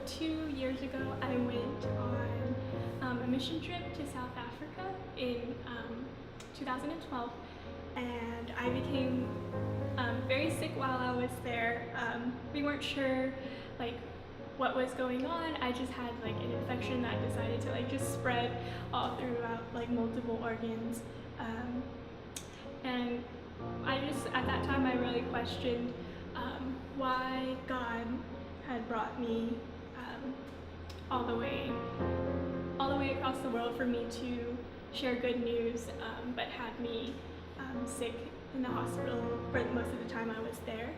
2 years ago, I went on a mission trip to South Africa in 2012, and I became very sick while I was there. We weren't sure like what was going on. I just had like an infection that decided to like just spread all throughout like multiple organs, and I just at that time I really questioned why God had brought me all the way across the world for me to share good news, but had me sick in the hospital for most of the time I was there.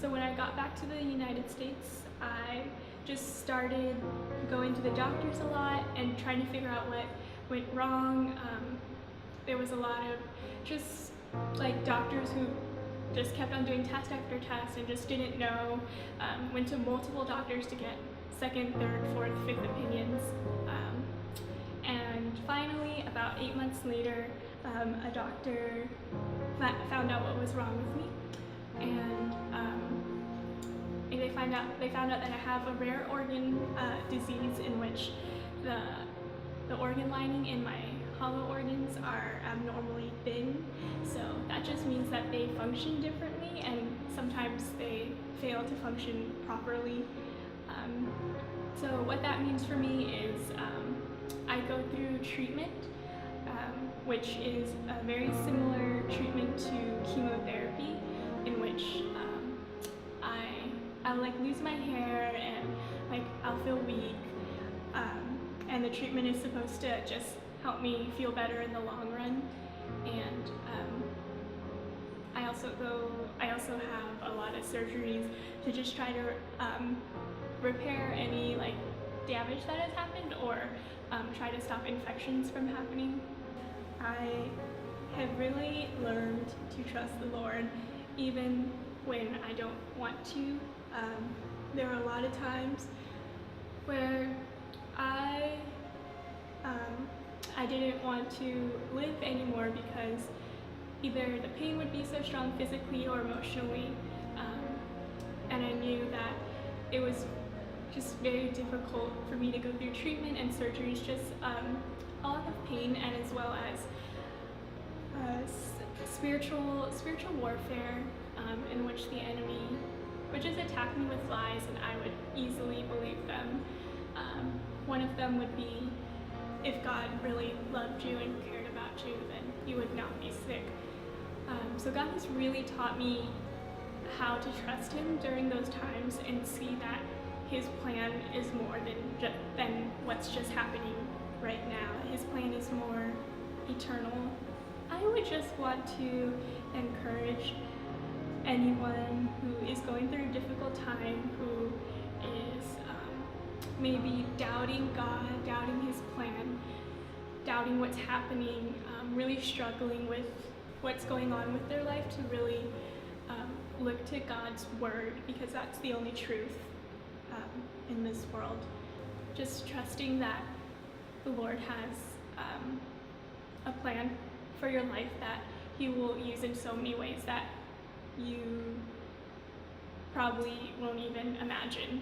So when I got back to the United States, I just started going to the doctors a lot and trying to figure out what went wrong. There was a lot of just like doctors who just kept on doing test after test and just didn't know. Went to multiple doctors to get second, third, fourth, fifth opinions. And finally, about 8 months later, a doctor found out what was wrong with me, and they found out that I have a rare organ disease in which the organ lining in my hollow organs are abnormally thin. So that just means that they function differently, and sometimes they fail to function properly. So what that means for me is I go through treatment, which is a very similar treatment to chemotherapy, in which I'll like lose my hair and like I'll feel weak, and the treatment is supposed to just help me feel better in the long run. And I also have a lot of surgeries to just try to repair any like damage that has happened, or try to stop infections from happening. I have really learned to trust the Lord even when I don't want to. There are a lot of times where I didn't want to live anymore because either the pain would be so strong physically or emotionally, and I knew that it was just very difficult for me to go through treatment and surgeries, just a lot of pain, and as well as spiritual warfare, in which the enemy would just attack me with lies, and I would easily believe them. One of them would be, if God really loved you and cared about you, then you would not be sick. So God has really taught me how to trust Him during those times and see that His plan is more than what's just happening right now. His plan is more eternal. I would just want to encourage anyone who is going through a difficult time, who is maybe doubting God, doubting His plan, doubting what's happening, really struggling with what's going on with their life, to really look to God's Word, because that's the only truth in this world. Just trusting that the Lord has a plan for your life that He will use in so many ways that you probably won't even imagine.